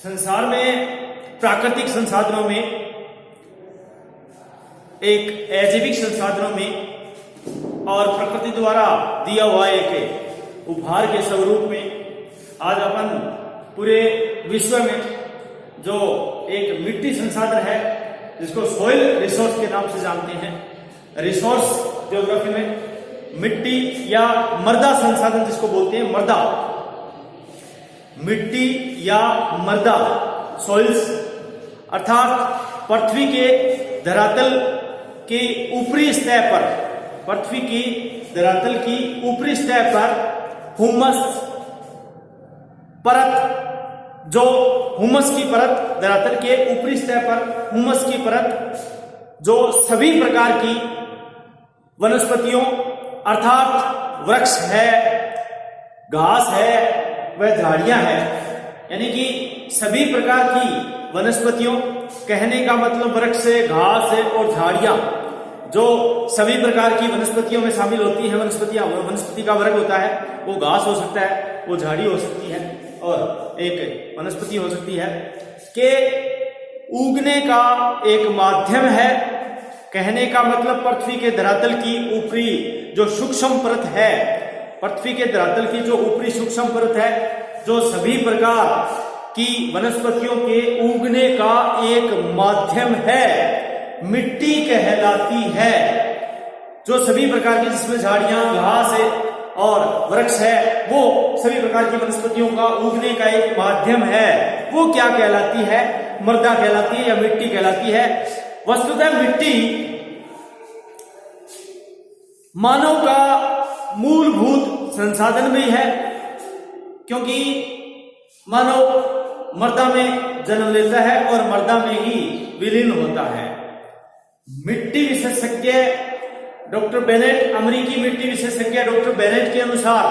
संसार में प्राकृतिक संसाधनों में एक अजैविक संसाधनों में और प्रकृति द्वारा दिया हुआ एक उपहार के स्वरूप में आज अपन पूरे विश्व में जो एक मिट्टी संसाधन है जिसको सॉइल रिसोर्स के नाम से जानते हैं, रिसोर्स ज्योग्राफी में मिट्टी या मृदा संसाधन जिसको बोलते हैं, मृदा, मिट्टी या मृदा, सॉइल्स, अर्थात पृथ्वी के धरातल के ऊपरी सतह पर, पृथ्वी की धरातल की ऊपरी सतह पर हुमस परत, जो हुमस की परत, धरातल के ऊपरी सतह पर हुमस की परत जो सभी प्रकार की वनस्पतियों अर्थात वृक्ष है, घास है, वह झाड़ियां हैं, यानी कि सभी प्रकार की वनस्पतियों, कहने का मतलब वृक्ष है, घास है और झाड़ियां जो सभी प्रकार की वनस्पतियों में शामिल होती है। वनस्पतियां, वनस्पति का वर्ग होता है, वो घास हो सकता है, वो झाड़ी हो सकती है और एक वनस्पति हो सकती है, के उगने का एक माध्यम है। कहने का मतलब पृथ्वी के धरातल की ऊपरी जो सूक्ष्म परत है, पृथ्वी के धरातल की जो ऊपरी सूक्ष्म परत है, जो सभी प्रकार की वनस्पतियों के उगने का एक माध्यम है, मिट्टी कहलाती है। जो सभी प्रकार की, जिसमें झाड़ियां, घास है और वृक्ष है, वो सभी प्रकार की वनस्पतियों का उगने का एक माध्यम है, वो क्या कहलाती है? मृदा कहलाती है या मिट्टी कहलाती है। वस्तुतः मिट्टी मानव का मूलभूत संसाधन भी है, क्योंकि मानव मृदा में जन्म लेता है और मृदा में ही विलीन होता है। मिट्टी विशेषज्ञ डॉक्टर बेनेट, अमेरिकी मिट्टी विशेषज्ञ डॉक्टर बेनेट के अनुसार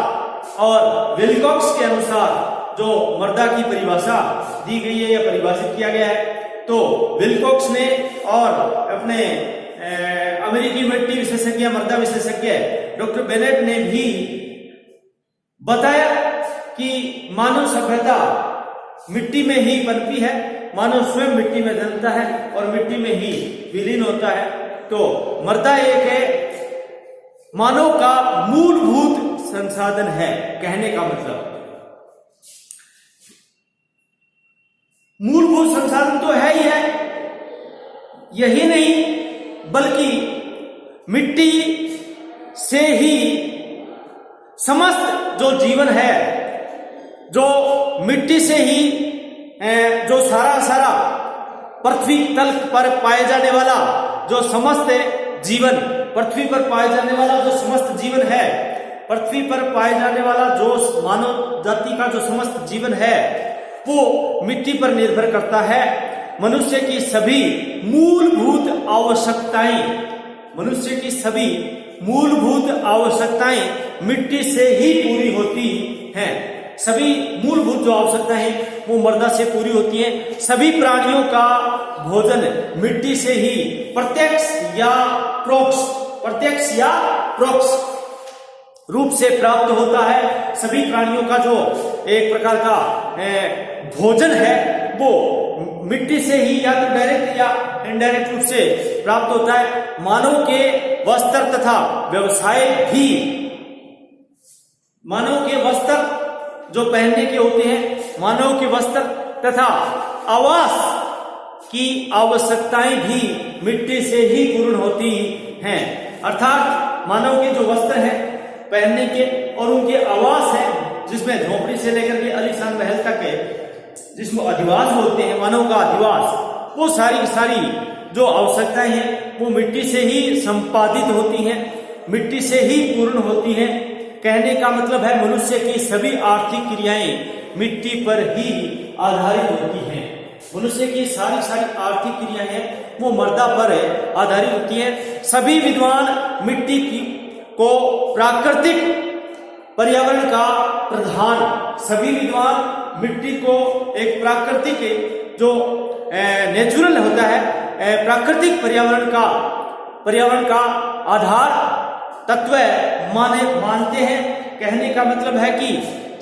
और विल्कॉक्स के अनुसार जो मृदा की परिभाषा दी गई है या परिभाषित किया गया है, तो विल्कॉक्स ने और अपने अमेरिकी मिट्टी विशेषज्ञ, मृदा विशेषज्ञ डॉक्टर बेनेट ने भी बताया कि मानव सभ्यता मिट्टी में ही पनपी है, मानव स्वयं मिट्टी में जन्मता है और मिट्टी में ही विलीन होता है। तो मृदा एक है, मानव का मूलभूत संसाधन है। कहने का मतलब मूलभूत संसाधन तो है ही है, यही नहीं बल्कि मिट्टी से ही समस्त जो जीवन है, जो मिट्टी से ही जो सारा पृथ्वी तल पर पाए जाने वाला जो समस्त जीवन, पृथ्वी पर पाए जाने वाला जो समस्त जीवन है, पृथ्वी पर पाए जाने वाला जो मानव जाति का जो समस्त जीवन है, वो मिट्टी पर निर्भर करता है। मनुष्य की सभी मूलभूत आवश्यकताएं, मनुष्य की सभी मूलभूत आवश्यकताएं मिट्टी से ही पूरी होती हैं। सभी मूलभूत जो आवश्यकताएं हैं वो मृदा से पूरी होती हैं। सभी प्राणियों का भोजन मिट्टी से ही प्रत्यक्ष या परोक्ष रूप से प्राप्त होता है। सभी प्राणियों का जो एक प्रकार का भोजन है वो मिट्टी से ही या तो डायरेक्ट या इनडायरेक्ट रूप से प्राप्त होता है। मानव के वस्त्र तथा व्यवसाय भी, मानव के वस्त्र जो पहनने के होते हैं, मानव के वस्त्र तथा आवास की आवश्यकताएं भी मिट्टी से ही पूर्ण होती हैं। अर्थात मानव के जो वस्त्र हैं पहनने के और उनके आवास है, जिसमें झोपड़ी से लेकर के आलीशान महल तक है, जिसमें अधिवास बोलते हैं, मानव का अधिवास, वो सारी जो आवश्यकताएं हैं वो मिट्टी से ही संपादित होती हैं, मिट्टी से ही पूर्ण होती हैं। कहने का मतलब है मनुष्य की सभी आर्थिक क्रियाएं मिट्टी पर ही आधारित होती हैं। मनुष्य की सारी आर्थिक क्रियाएं हैं वो मृदा पर आधारित होती हैं। सभी विद्वान मिट्टी को प्राकृतिक पर्यावरण का प्रधान, सभी विद्वान मिट्टी को एक प्राकृतिक जो नेचुरल होता है, प्राकृतिक पर्यावरण का आधार तत्व मानते हैं। कहने का मतलब है कि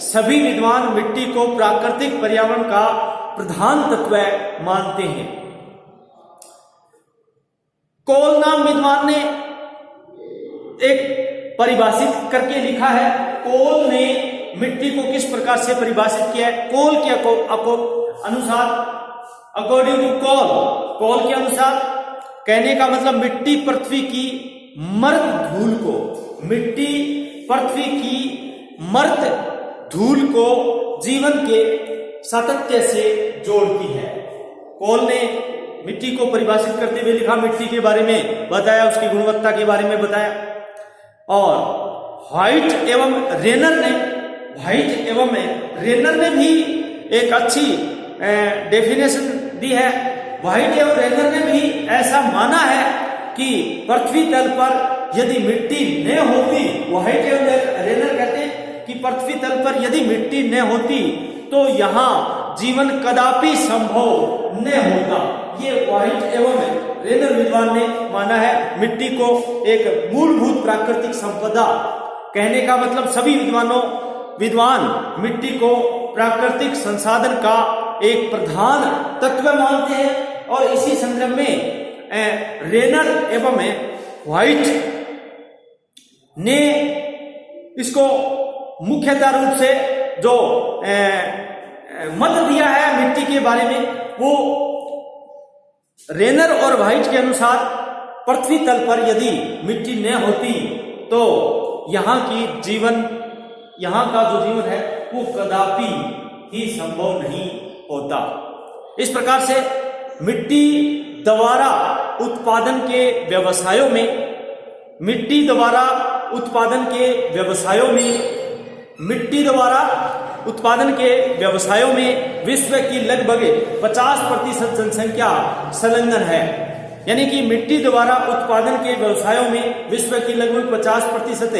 सभी विद्वान मिट्टी को प्राकृतिक पर्यावरण का प्रधान तत्व मानते हैं। कोल नाम विद्वान ने एक परिभाषित करके लिखा है। कोल ने मिट्टी को किस प्रकार से परिभाषित किया है? कोल के अनुसार, अकॉर्डिंग टू कोल के अनुसार, कहने का मतलब मिट्टी पृथ्वी की मर्त धूल को, मिट्टी पृथ्वी की मर्त धूल को जीवन के सातत्य से जोड़ती है। कोल ने मिट्टी को परिभाषित करते हुए लिखा, मिट्टी के बारे में बताया, उसकी गुणवत्ता के बारे में बताया। और व्हाइट एवं रेनर ने भी एक अच्छी डेफिनेशन दी है। व्हाइट एवं रेनर ने भी ऐसा माना है कि पृथ्वी तल पर यदि मिट्टी न होती, व्हाइट एवं रेनर कहते हैं कि पृथ्वी तल पर यदि मिट्टी न होती तो यहां जीवन कदापि संभव न होता। ये व्हाइट एवं रेनर विद्वान ने माना है मिट्टी को एक मूलभूत प्राकृतिक संपदा। कहने का मतलब सभी विद्वान मिट्टी को प्राकृतिक संसाधन का एक प्रधान तत्व मानते हैं। और इसी संदर्भ में रेनर एवं व्हाइट ने इसको मुख्यतः रूप से जो मत दिया है मिट्टी के बारे में, वो रेनर और व्हाइट के अनुसार पृथ्वी तल पर यदि मिट्टी न होती तो यहाँ का जो जीवन है वो कदापि ही संभव नहीं होता। इस प्रकार से मिट्टी द्वारा उत्पादन के व्यवसायों में विश्व की लगभग 50% जनसंख्या संलग्न है। यानी कि मिट्टी द्वारा उत्पादन के व्यवसायों में विश्व की लगभग 50%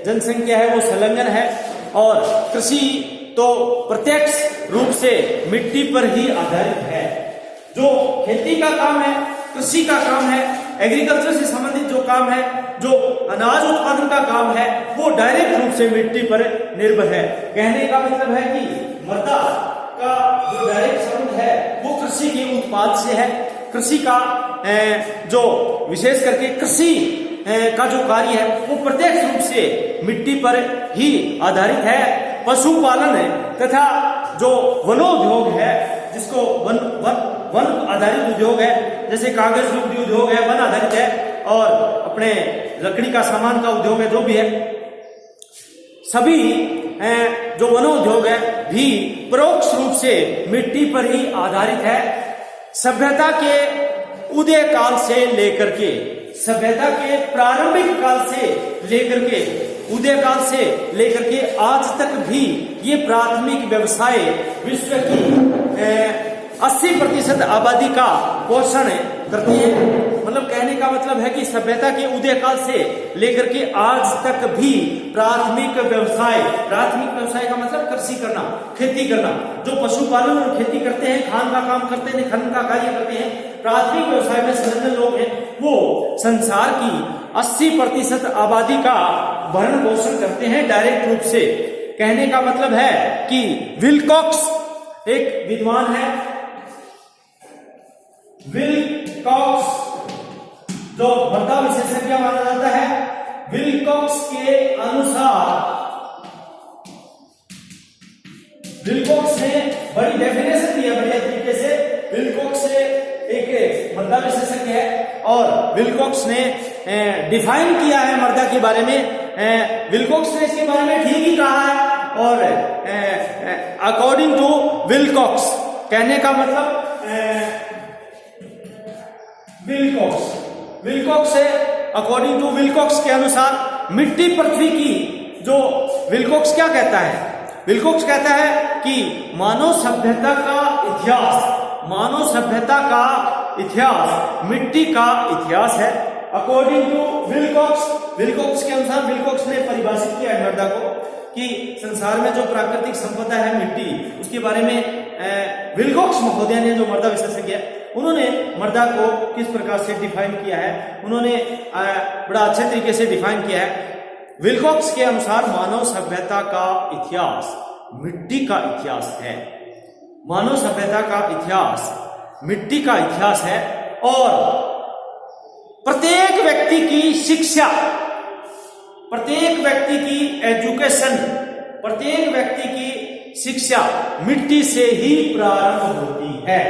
जनसंख्या है वो संलग्न है। और कृषि तो प्रत्यक्ष रूप से मिट्टी पर ही आधारित है। जो खेती का काम है, कृषि का काम है, एग्रीकल्चर से संबंधित जो काम है, जो अनाज उत्पादन का काम है, वो डायरेक्ट रूप से मिट्टी पर निर्भर है। कहने का मतलब है कि मृदा का जो डायरेक्ट संबंध है वो कृषि के उत्पाद से है। कृषि का जो विशेष करके कृषि का जो कार्य है वो प्रत्यक्ष रूप से मिट्टी पर ही आधारित है। पशुपालन तथा जो वनोद्योग है, जिसको वन आधारित उद्योग है, जैसे कागज उद्योग है वन आधारित है, और अपने लकड़ी का सामान का उद्योग है, जो भी है, सभी जो वनोद्योग है भी परोक्ष रूप से मिट्टी पर ही आधारित है। सभ्यता के उदय काल से लेकर के, सभ्यता के प्रारंभिक काल से लेकर के, उदय काल से लेकर के आज तक भी ये प्राथमिक व्यवसाय विश्व की 80% आबादी का पोषण करती है। मतलब कहने का मतलब है कि सभ्यता के उदय काल से लेकर के आज तक भी प्राथमिक व्यवसाय का मतलब कृषि करना, खेती करना, जो पशुपालन और खेती करते हैं, खान का काम करते हैं, खनन का कार्य करते हैं, प्राथमिक व्यवसाय में संलग्न लोग हैं, वो संसार की 80% आबादी का भरण पोषण करते हैं डायरेक्ट रूप से। कहने का मतलब है कि विल्कॉक्स एक विद्वान है, विल्कॉक्स जो मृदा विशेषज्ञ माना जाता है, विल्कॉक्स के अनुसार, विल्कॉक्स ने बड़ी डेफिनेशन दी है बढ़िया तरीके से। विल्कॉक्स एक मृदा विशेषज्ञ है और विल्कॉक्स ने डिफाइन किया है मृदा के बारे में। विल्कॉक्स ने इसके बारे में ठीक ही कहा है। और अकॉर्डिंग टू विल्कॉक्स, कहने का मतलब विल्कॉक्स है, अकॉर्डिंग टू विल्कॉक्स के अनुसार मिट्टी पृथ्वी की जो, विल्कॉक्स क्या कहता है? विल्कॉक्स कहता है कि मानव सभ्यता का इतिहास मिट्टी का इतिहास है। अकॉर्डिंग टू विल्कॉक्स के अनुसार, विल्कॉक्स ने परिभाषित किया है मृदा को कि संसार में जो प्राकृतिक संपदा है मिट्टी, उसके बारे में विल्कॉक्स महोदय ने, जो मृदा विशेषज्ञ है, उन्होंने मृदा को किस प्रकार से डिफाइन किया है, उन्होंने बड़ा अच्छे तरीके से डिफाइन किया है। विल्कॉक्स के अनुसार मानव सभ्यता का इतिहास मिट्टी का इतिहास है। मानव सभ्यता का इतिहास मिट्टी का इतिहास है और प्रत्येक व्यक्ति की शिक्षा, प्रत्येक व्यक्ति की एजुकेशन, प्रत्येक व्यक्ति की शिक्षा मिट्टी से ही प्रारंभ होती है,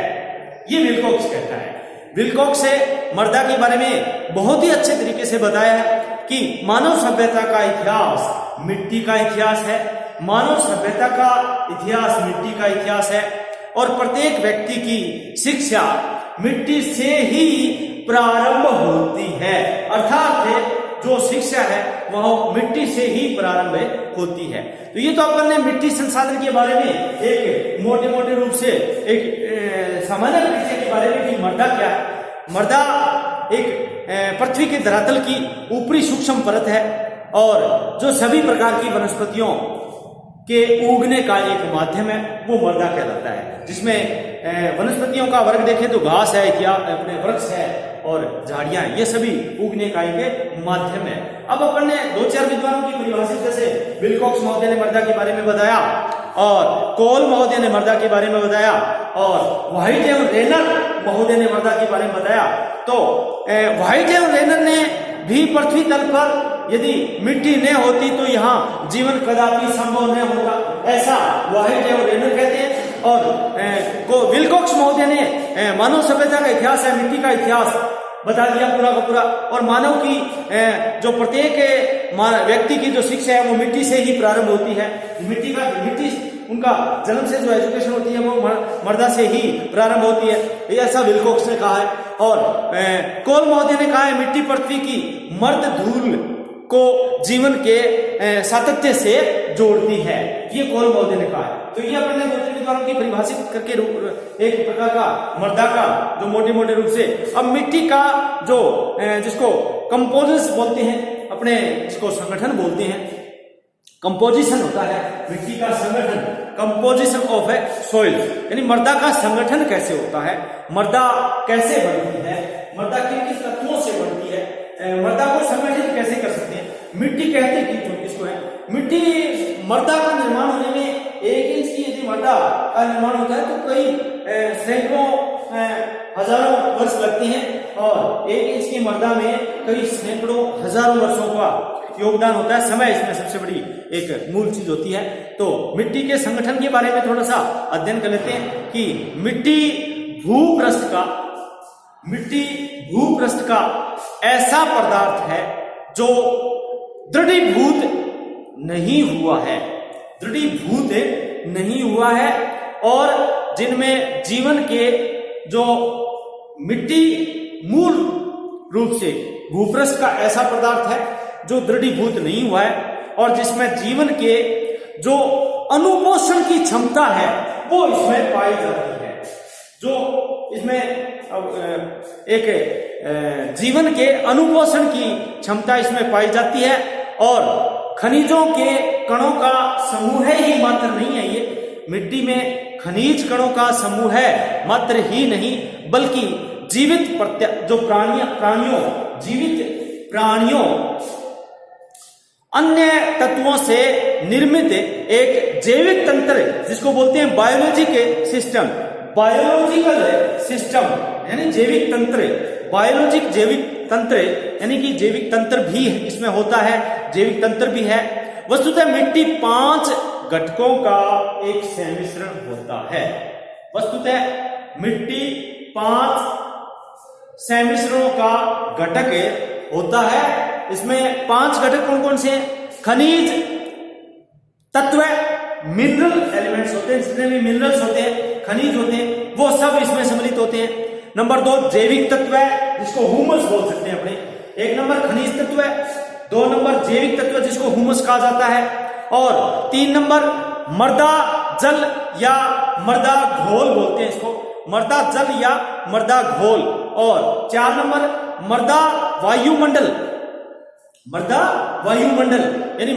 ये विल्कोक्स कहता है। विल्कोक्स से मर्दा के बारे में बहुत ही अच्छे तरीके से बताया है कि मानव सभ्यता का इतिहास मिट्टी का इतिहास है, मानव सभ्यता का इतिहास मिट्टी का इतिहास है और प्रत्येक व्यक्ति की शिक्षा मिट्टी से ही प्रारंभ होती है। अर्थात जो शिक्षा है वह मिट्टी से ही प्रारंभ होती है। तो ये तो अपन ने मिट्टी संसाधन के बारे में एक मोटे मोटे रूप से एक सामान्य परिचय के बारे में कि मर्दा क्या है। मर्दा एक पृथ्वी के धरातल की ऊपरी सूक्ष्म परत है और जो सभी प्रकार की वनस्पतियों के उगने का एक माध्यम है वो मर्दा कहलाता है, जिसमें वनस्पतियों का वर्ग देखें तो घास है, क्या अपने वृक्ष है और झाड़ियां, ये सभी उगने का एक माध्यम है। अब अपन ने दो चार विद्वानों की परिभाषित, जैसे विल्कोक्स महोदय ने मर्दा के बारे में बताया और कोल महोदय ने मर्दा के बारे में बताया और व्हाइट एवं रेनर महोदय ने मर्दा के बारे में बताया। तो व्हाइट एवं रेनर ने भी पृथ्वी तल पर यदि मिट्टी न होती तो यहाँ जीवन कदापि संभव न होता, ऐसा व्हाइट एवं रेनर कहते हैं। और विल्कोक्स महोदय ने मानव सभ्यता का इतिहास है, मिट्टी का इतिहास बता दिया पूरा का पूरा और मानव की जो प्रत्येक व्यक्ति की जो शिक्षा है वो मिट्टी से ही प्रारंभ होती है। मिट्टी उनका जन्म से जो एजुकेशन होती है वो मर्दा से ही प्रारंभ होती है, ऐसा विल्कोक्स ने कहा है। और कोल महोदय ने कहा है मिट्टी पृथ्वी की मर्द धूल को जीवन के सातत्य से जोड़ती है, ये कोल महोदय ने कहा है। तो ये अपने दो तीन विद्वानों की परिभाषित करके एक प्रकार का मर्दा का जो मोटे मोटे रूप से। अब मिट्टी का जो जिसको कंपोजिस बोलते हैं, अपने इसको संगठन बोलते हैं, कंपोजिशन होता है मिट्टी का संगठन, कंपोजिशन ऑफ ए सॉइल, यानी मर्दा का संगठन कैसे होता है, मर्दा कैसे बनती है, मर्दा किन किन तत्वों से बनती है, मर्दा को संगठित कैसे कर सकते हैं। मिट्टी कहते हैं कि इसको है मिट्टी, मर्दा का निर्माण होने में 1 इंच की यदि मर्दा का निर्माण होता है तो कई सैकड़ों हजारों वर्ष लगते हैं और 1 इंच की मर्दा में कई सैकड़ों हजारों वर्षों का योगदान होता है। समय इसमें सबसे बड़ी एक मूल चीज होती है। तो मिट्टी के संगठन के बारे में थोड़ा सा अध्ययन कर लेते हैं कि मिट्टी भूपृष्ठ का ऐसा पदार्थ है जो दृढ़ीभूत नहीं हुआ है और जिनमें जीवन के जो मिट्टी मूल रूप से भूपृष्ठ का ऐसा पदार्थ है जो दृढ़ीभूत नहीं हुआ है और जिसमें जीवन के जो अनुपोषण की क्षमता है वो इसमें पाई जाती है। जो इसमें एक जीवन के अनुपोषण की क्षमता इसमें पाई जाती है और खनिजों के कणों का समूह ही मात्र नहीं है, ये मिट्टी में खनिज कणों का समूह है मात्र ही नहीं बल्कि जीवित प्राणियों अन्य तत्वों से निर्मित एक जैविक तंत्र जिसको बोलते हैं बायोलॉजिकल सिस्टम यानी जैविक तंत्र यानी कि जैविक तंत्र भी इसमें होता है, जैविक तंत्र भी है। वस्तुतः मिट्टी 5 घटकों का एक सम्मिश्रण होता है। वस्तुतः मिट्टी 5 सम्मिश्रणों का घटक होता है। इसमें 5 घटक कौन कौन से? खनिज तत्व, मिनरल एलिमेंट्स होते हैं, जितने भी मिनरल्स होते हैं, खनिज होते हैं, वो सब इसमें सम्मिलित होते हैं। नंबर 2 जैविक तत्व है जिसको ह्यूमस बोल सकते हैं अपने। 1 नंबर खनिज तत्व है, 2 नंबर जैविक तत्व जिसको ह्यूमस कहा जाता है और 3 नंबर मृदा जल या मृदा घोल बोलते हैं इसको, मृदा जल या मृदा घोल। और 4 नंबर मृदा वायुमंडल यानी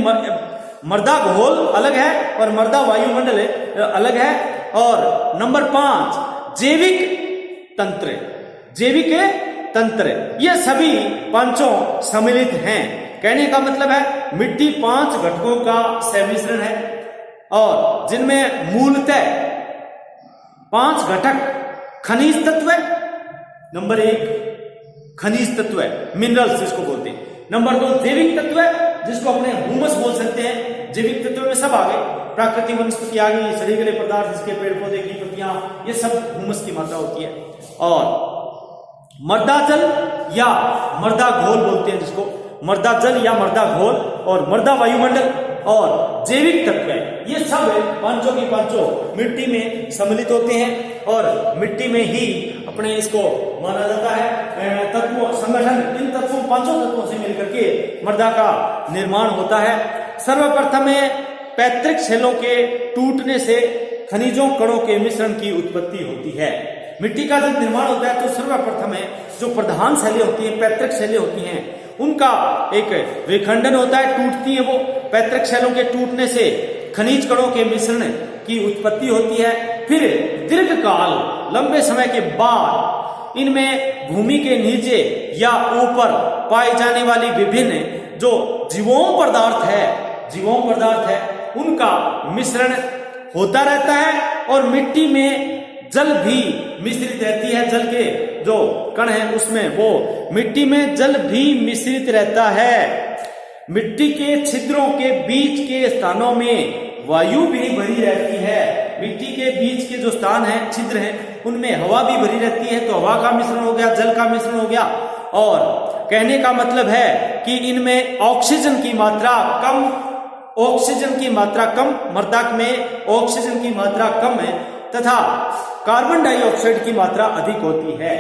मृदा घोल अलग है और मृदा वायुमंडल अलग है। और नंबर 5 जैविक तंत्र, ये सभी पांचों सम्मिलित हैं। कहने का मतलब है मिट्टी 5 घटकों का सम्मिश्रण है और जिनमें 5 घटक खनिज तत्व, नंबर 1 खनिज तत्व है, मिनरल्स जिसको बोलते हैं। नंबर 2 जैविक तत्व है, जिसको अपने ह्यूमस बोल सकते हैं। जैविक तत्व में सब आ गए, प्राकृतिक वनस्पति आ गई, सड़ी गले पदार्थ जिसके पेड़ पौधे की पत्तियां, ये सब ह्यूमस की मात्रा होती है। और मृदा जल या मृदा घोल बोलते हैं जिसको, मृदा जल या मृदा घोल, और मृदा वायुमंडल और जैविक तत्व है, ये सब पांचों की पांचों मिट्टी में सम्मिलित होते हैं और मिट्टी में ही अपने इसको माना जाता है तत्वों संगठन। इन तत्वों, पांचों तत्वों से मिलकर के मृदा का निर्माण होता है। सर्वप्रथम पैतृक सेलों के टूटने से खनिजों कणों के मिश्रण की उत्पत्ति होती है। मिट्टी का जब निर्माण होता है तो सर्वप्रथम जो प्रधान शैलें होती हैं, पैतृक शैलें होती हैं, उनका एक विखंडन होता है, टूटती है वो। पैतृक शैलों के टूटने से खनिज कणों के मिश्रण की उत्पत्ति होती है। फिर दीर्घकाल, लंबे समय के बाद इनमें भूमि के नीचे या ऊपर पाई जाने वाली विभिन्न जो जीवोम पदार्थ है उनका मिश्रण होता रहता है और मिट्टी में जल भी मिश्रित रहती है। जल के जो कण है उसमें वो मिट्टी में जल भी मिश्रित रहता है। मिट्टी के छिद्रों के बीच के स्थानों में वायु भी भरी रहती है। मिट्टी के बीच के जो स्थान है, छिद्र हैं, उनमें हवा भी भरी रहती है, तो हवा का मिश्रण हो गया, जल का मिश्रण हो गया। और कहने का मतलब है कि इनमें ऑक्सीजन की मात्रा कम, मृदा में ऑक्सीजन की मात्रा कम है तथा कार्बन डाइऑक्साइड की मात्रा अधिक होती है।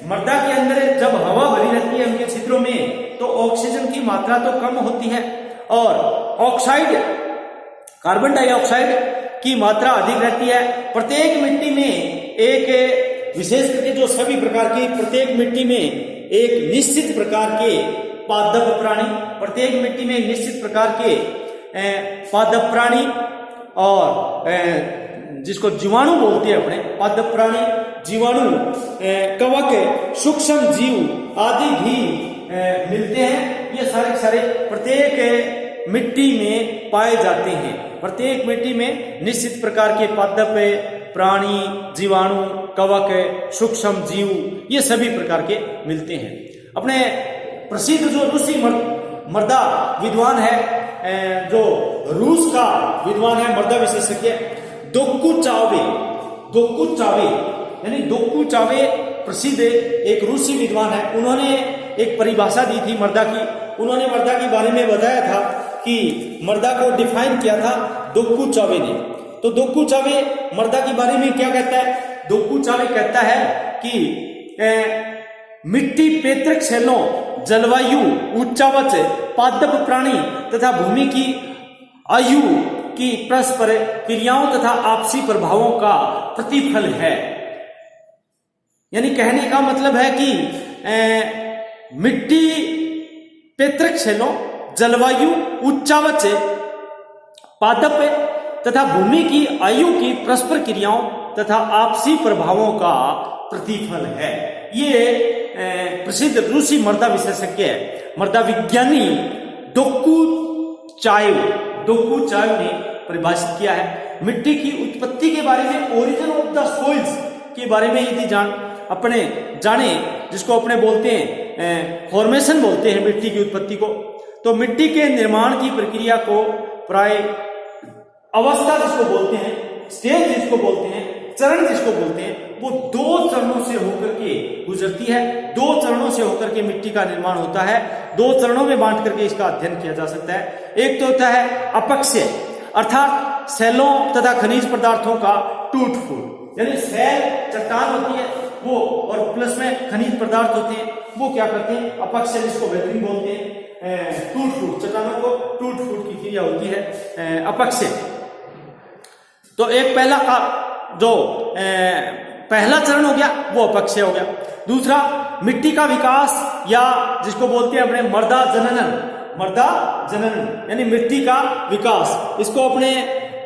मृदा के अंदर जब हवा भरी रहती है उनके छिद्रों में, तो ऑक्सीजन की मात्रा तो कम होती है और ऑक्साइड, कार्बन डाइऑक्साइड की मात्रा अधिक रहती है। प्रत्येक मिट्टी में एक, विशेष करके जो सभी प्रकार की, प्रत्येक मिट्टी में एक निश्चित प्रकार के पादप प्राणी, प्रत्येक मिट्टी में एक निश्चित प्रकार के पादप प्राणी और जिसको जीवाणु बोलते हैं अपने, पादप प्राणी, जीवाणु, कवक, सूक्ष्म जीव आदि भी मिलते हैं। ये सारे प्रत्येक मिट्टी में पाए जाते हैं। प्रत्येक मिट्टी में निश्चित प्रकार के पादप प्राणी, जीवाणु, कवक, सूक्ष्म जीव, ये सभी प्रकार के मिलते हैं। अपने प्रसिद्ध जो रूसी मृदा विद्वान है, जो रूस का विद्वान है, मृदा विशेषज्ञ दोकुचावे यानी दोकुचावे प्रसिद्ध एक रूसी विद्वान है। उन्होंने एक परिभाषा दी थी मृदा की। उन्होंने मृदा के बारे में बताया था कि मृदा को डिफाइन किया था दोकुचावे ने। तो दोकुचावे मृदा के बारे में क्या कहता है? दोकुचावे कहता है कि मिट्टी पैतृक शैलों, जलवायु, उच्चावच, पादप प्राणी तथा भूमि की आयु की परस्पर क्रियाओं तथा आपसी प्रभावों का प्रतिफल है। यानी कहने का मतलब है कि मिट्टी पैतृक शैलों, जलवायु, उच्चावच, पादप तथा भूमि की आयु की परस्पर क्रियाओं तथा आपसी प्रभावों का प्रतिफल है। ये प्रसिद्ध रूसी मृदा विशेषज्ञ है, मृदा विज्ञानी दोकुचाव ने परिभाषित किया है। मिट्टी की उत्पत्ति के बारे में, ओरिजिन ऑफ द सोइल्स के बारे में यदि जाने, जिसको अपने बोलते हैं फॉर्मेशन बोलते हैं मिट्टी की उत्पत्ति को, तो मिट्टी के निर्माण की प्रक्रिया को प्राय अवस्था जिसको बोलते हैं, स्टेज जिसको बोलते हैं, चरण जिसको बोलते हैं, वो 2 चरणों से होकर के गुजरती है। 2 चरणों से होकर के मिट्टी का निर्माण होता है। 2 चरणों में बांट करके इसका अध्ययन किया जा सकता है। एक तो होता है अपक्षय, अर्थात सेलों तथा खनिज पदार्थों का टूट फूट, यानी सेल चट्टान होती है वो, और प्लस में खनिज पदार्थ होते हैं, वो क्या करते हैं, अपक्षय जिसको वेदरिंग बोलते हैं, टूट फूट, चट्टानों को टूट फूट की क्रिया होती है अपक्षय। तो एक पहला चरण हो गया, वो अपक्षय हो गया। दूसरा मिट्टी का विकास, या जिसको बोलते हैं अपने मृदा जनन यानी मिट्टी का विकास, इसको अपने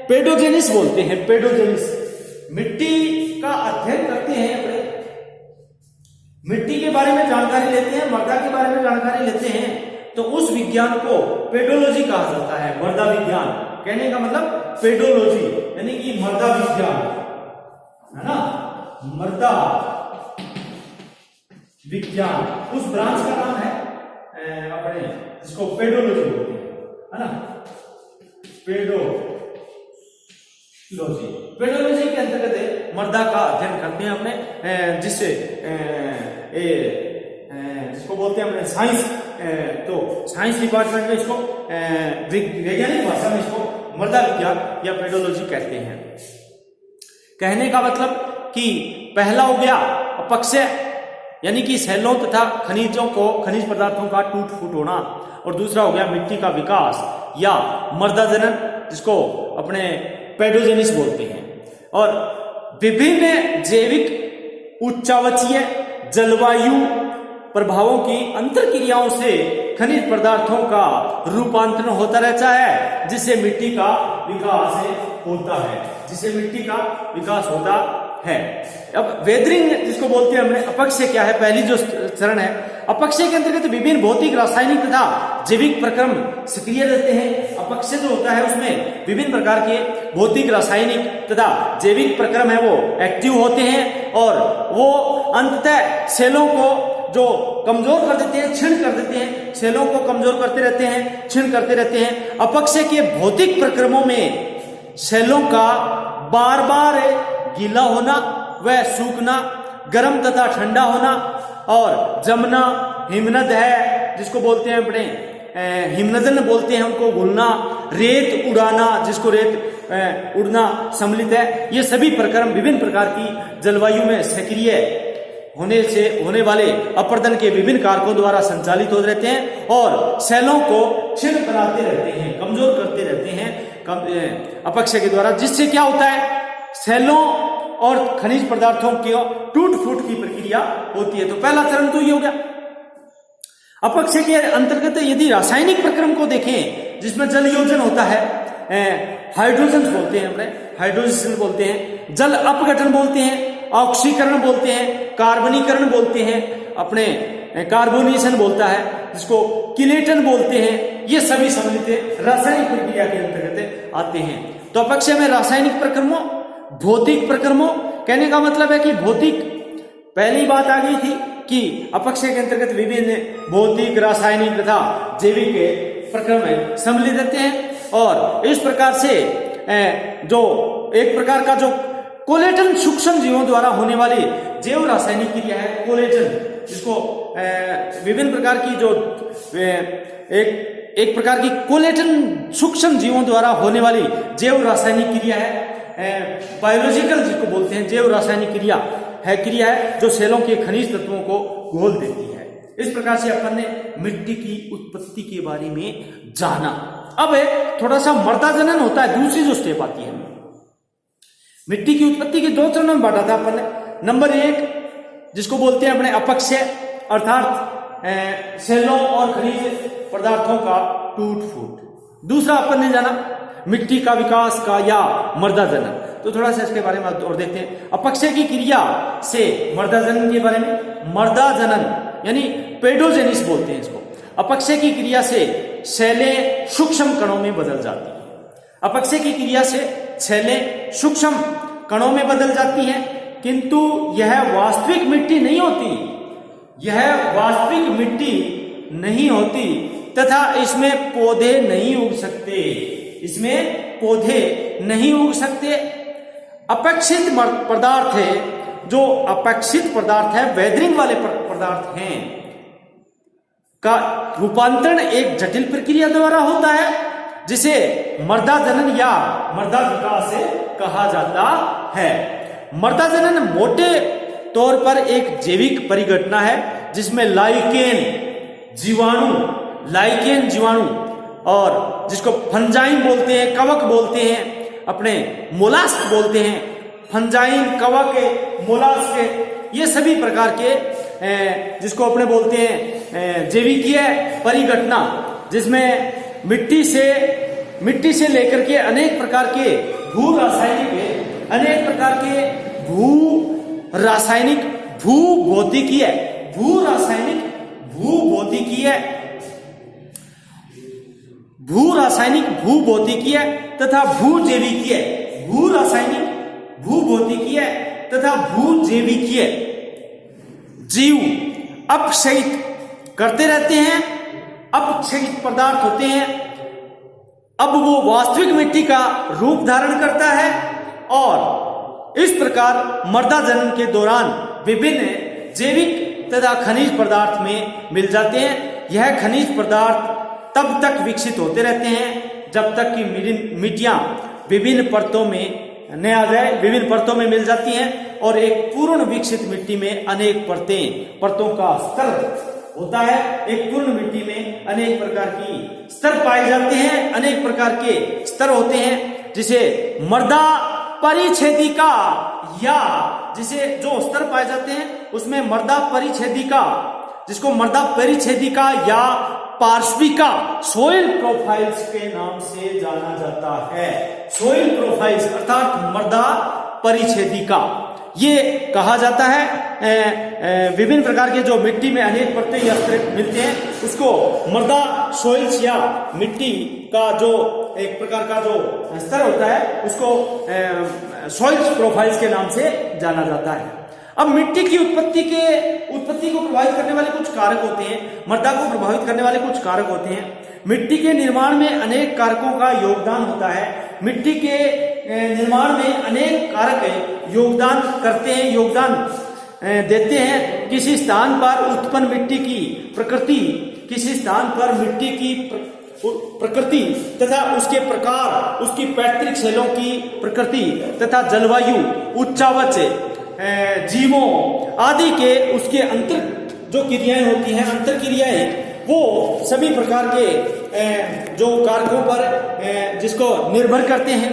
पेडोजेनिस बोलते हैं। पेडोजेनिस मिट्टी का अध्ययन करते हैं, अपने मिट्टी के बारे में जानकारी लेते हैं, मृदा के बारे में जानकारी लेते हैं, तो उस विज्ञान को पेडोलॉजी कहा जाता है। मृदा विज्ञान कहने का मतलब पेडोलॉजी यानी कि मृदा विज्ञान, है ना। मृदा विज्ञान, उस ब्रांच का नाम है अपने जिसको पेडोलॉजी बोलते हैं, है ना, पेडोलॉजी के अंतर्गत मृदा का अध्ययन करते हैं अपने, जिससे जिसको बोलते हैं अपने साइंस, तो साइंस डिपार्टमेंट में इसको वैज्ञानिक भाषा में इसको मृदा विज्ञान या पेडोलॉजी कहते हैं। कहने का मतलब कि पहला हो गया अपक्षय, यानी कि सेलों तथा खनिज पदार्थों का टूट फूट होना, और दूसरा हो गया मिट्टी का विकास या मृदा जनन, जिसको अपने पेडोजेनिस बोलते हैं। और विभिन्न जैविक उच्चावचीय जलवायु प्रभावों की अंतर क्रियाओं से खनिज पदार्थों का रूपांतरण होता रहता है, जिससे मिट्टी का विकास होता है, अब वेदरिंग जिसको बोलते हैं हमने, अपक्षय क्या है, पहली जो चरण है अपक्षय के अंतर्गत विभिन्न भौतिक, रासायनिक तथा जैविक प्रक्रम सक्रिय रहते हैं। अपक्षय जो होता है उसमें विभिन्न प्रकार के भौतिक, रासायनिक तथा जैविक प्रक्रम है वो एक्टिव होते हैं, और वो अंततः सेलों को जो कमजोर कर देते हैं, क्षीण कर देते हैं, सेलों को कमजोर करते रहते हैं, क्षीण करते रहते हैं। अपक्षय के भौतिक प्रक्रमों में सेलों का बार बार गीला होना व सूखना, गर्म तथा ठंडा होना, और जमना, हिमनद है जिसको बोलते हैं अपने हिमनदन बोलते हैं उनको, घुलना, रेत उड़ाना जिसको रेत उड़ना सम्मिलित है। ये सभी प्रक्रम विभिन्न प्रकार की जलवायु में सक्रिय होने से होने वाले अपर्दन के विभिन्न कारकों द्वारा संचालित हो रहते हैं, और सेलों को क्षीण बनाते रहते हैं, कमजोर करते रहते हैं अपक्षय के द्वारा, जिससे क्या होता है, सेलों और खनिज पदार्थों की टूट फूट की प्रक्रिया होती है। तो पहला चरण तो ये हो गया। अपक्षय के अंतर्गत यदि रासायनिक प्रक्रम को देखें, जिसमें जल योजन होता है, हाइड्रोजन बोलते हैं अपने, हाइड्रोजन बोलते हैं, जल अपघटन बोलते हैं, ऑक्सीकरण बोलते हैं, कार्बनीकरण बोलते हैं, अपने कार्बोनेशन बोलता है जिसको किलेटन बोलते हैं, ये सभी सम्मिलित रासायनिक प्रक्रिया के अंतर्गत आते हैं। तो अपक्षय में रासायनिक प्रक्रमों, भौतिक प्रक्रमों, कहने का मतलब है कि भौतिक, पहली बात आ गई थी कि अपक्षय के अंतर्गत विभिन्न भौतिक, रासायनिक तथा जैविक प्रक्रम सम्मिलित रहते हैं, और इस प्रकार से जो एक प्रकार का जो कोलेटन सूक्ष्म जीवों द्वारा होने वाली जैव रासायनिक क्रिया है, कोलेटन, जिसको विभिन्न प्रकार की जो एक प्रकार की कोलेटन सूक्ष्म जीवों द्वारा होने वाली जैव रासायनिक क्रिया है, बायोलॉजिकल जिसको बोलते हैं जैव रासायनिक क्रिया है जो सेलों के खनिज तत्वों को घोल देती है। इस प्रकार से अपन ने मिट्टी की उत्पत्ति के बारे में जाना। अब थोड़ा सा मृदा जनन होता है, दूसरी जो स्टेप आती है। मिट्टी की उत्पत्ति के दो चरणों में बांटा था अपन ने। नंबर एक जिसको बोलते हैं अपने अपक्षय, अर्थात सेलों और खनिज पदार्थों का टूट फूट। दूसरा अपन ने जाना मिट्टी का विकास का या मृदा जनन। तो थोड़ा सा इसके बारे में और देखते हैं। अपक्षय की क्रिया से मृदा जनन के बारे में, मृदा जनन यानी पेडोजेनिस बोलते हैं इसको। अपक्षय की क्रिया से सेलें सूक्ष्म कणों में बदल जाती है। अपक्षय की क्रिया से सेलें सूक्ष्म कणों में बदल जाती हैं, किंतु यह वास्तविक मिट्टी नहीं होती, यह वास्तविक मिट्टी नहीं होती तथा इसमें पौधे नहीं उग सकते, इसमें पौधे नहीं उग सकते। अपेक्षित पदार्थ है, जो अपेक्षित पदार्थ है, वेदरिंग वाले पदार्थ हैं का रूपांतरण एक जटिल प्रक्रिया द्वारा होता है, जिसे मृदा जनन या मृदा विकास कहा जाता है। मृदा जनन मोटे तौर पर एक जैविक परिघटना है जिसमें लाइकेन जीवाणु और जिसको फंजाइन बोलते हैं, कवक बोलते हैं, अपने मोलास्क बोलते हैं, फंजाइन, कवक, मोलास्क, ये सभी प्रकार के जिसको अपने बोलते हैं जैविकीय परिघटना, जिसमें मिट्टी से लेकर के अनेक प्रकार के भू भूभौतिकीय तथा भू जैविकीय तथा भूजैविकीय जीव अपक्षयित करते रहते हैं, अपक्षयित पदार्थ होते हैं। अब वो वास्तविक मिट्टी का रूप धारण करता है और इस प्रकार मृदा जनन के दौरान विभिन्न जैविक तथा खनिज पदार्थ में मिल जाते हैं। यह खनिज पदार्थ तब तक विकसित होते रहते हैं जब तक कि मिट्टियां विभिन्न परतों में न आ जाए, विभिन्न परतों में मिल जाती हैं और एक पूर्ण विकसित मिट्टी में अनेक परतों का स्तर होता है। एक पूर्ण मिट्टी में अनेक प्रकार की स्तर पाए जाते हैं, अनेक प्रकार के स्तर होते हैं, जिसे मृदा परिच्छेदिका या जिसे जो स्तर पाए जाते हैं उसमें मृदा परिच्छेदिका, जिसको मृदा परिच्छेदिका या पार्श्विका सॉइल प्रोफाइल्स के नाम से जाना जाता है। सॉइल प्रोफाइल्स अर्थात मृदा परिच्छेदिका ये कहा जाता है। विभिन्न प्रकार के जो मिट्टी में अनेक परतें या स्तर मिलते हैं उसको मृदा सॉइल्स या मिट्टी का जो एक प्रकार का जो स्तर होता है उसको सॉइल्स प्रोफाइल्स के नाम से जाना जाता है। अब मिट्टी की उत्पत्ति को प्रभावित करने वाले कुछ कारक होते हैं, मृदा को प्रभावित करने वाले कुछ कारक होते हैं। मिट्टी के निर्माण में अनेक कारकों का योगदान होता है। मिट्टी के निर्माण में अनेक कारक योगदान करते हैं, योगदान देते हैं। किसी स्थान पर उत्पन्न मिट्टी की प्रकृति, किसी स्थान पर मिट्टी की प्रकृति तथा उसके प्रकार, उसकी पैतृक शैलों की प्रकृति तथा जलवायु, उच्चावच जीवों आदि के उसके अंतर जो क्रियाएं होती हैं, अंतर क्रियाएं, वो सभी प्रकार के जो कारकों पर जिसको निर्भर करते हैं।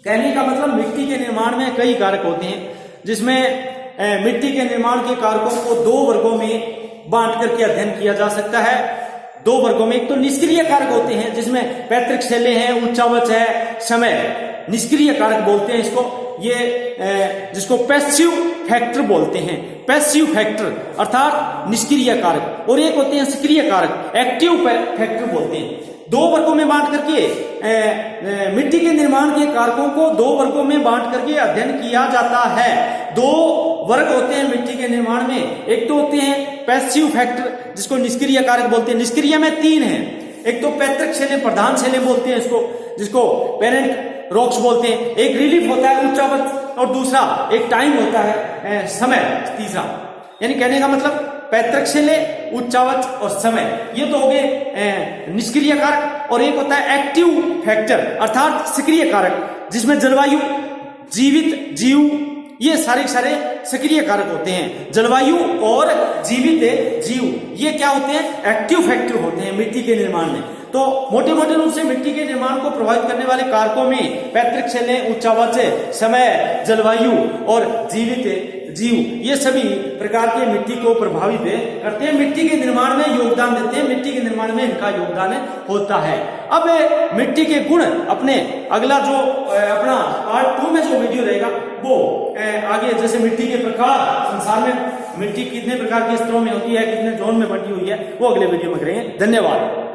कहने का मतलब मिट्टी के निर्माण में कई कारक होते हैं, जिसमें मिट्टी के निर्माण के कारकों को दो वर्गों में बांट करके अध्ययन किया जा सकता है। दो वर्गों में, एक तो निष्क्रिय कारक होते हैं जिसमें पैतृक शैलें हैं, उच्चावच है, समय, निष्क्रिय कारक बोलते हैं इसको। ये जिसको पैसिव फैक्टर बोलते हैं, पैसिव फैक्टर अर्थात निष्क्रिय कारक। और एक होते हैं सक्रिय कारक, एक्टिव फैक्टर बोलते हैं। दो वर्गों में बांट करके मिट्टी के निर्माण के कारकों को दो वर्गों में बांट करके अध्ययन किया जाता है। दो वर्ग होते हैं मिट्टी के निर्माण में, एक तो होते हैं पैसिव फैक्टर जिसको निष्क्रिय कारक बोलते हैं। निष्क्रिय में तीन है, एक तो पैतृक शैलें, प्रधान शैलें बोलते हैं इसको, जिसको पेरेंट रॉक्स बोलते हैं। एक रिलीफ होता है उच्चावच और दूसरा एक टाइम होता है समय, तीसरा। यानी कहने का मतलब पैतृक शैलें, उच्चावच और समय, ये तो हो गए निष्क्रिय कारक। और एक होता है एक्टिव फैक्टर अर्थात सक्रिय कारक, जिसमें जलवायु, जीवित जीव, ये सारे सक्रिय कारक होते हैं। जलवायु और जीवित जीव ये क्या होते हैं? एक्टिव फैक्टर होते हैं मिट्टी के निर्माण में। तो मोटे मोटे रूप से मिट्टी के निर्माण को प्रभावित करने वाले कारकों में पैतृक शैलें, उच्चावच, समय, जलवायु और जीवित जीव, ये सभी प्रकार के मिट्टी को प्रभावित करते हैं, मिट्टी के निर्माण में योगदान देते हैं, मिट्टी के निर्माण में इनका योगदान होता है। अब मिट्टी के गुण अपने अगला जो अपना पार्ट 2 में जो वीडियो रहेगा वो आगे, जैसे मिट्टी के प्रकार, संसार में मिट्टी कितने प्रकार के स्तरों में होती है, कितने जोन में बटी हुई है, वो अगले वीडियो में करेंगे। धन्यवाद।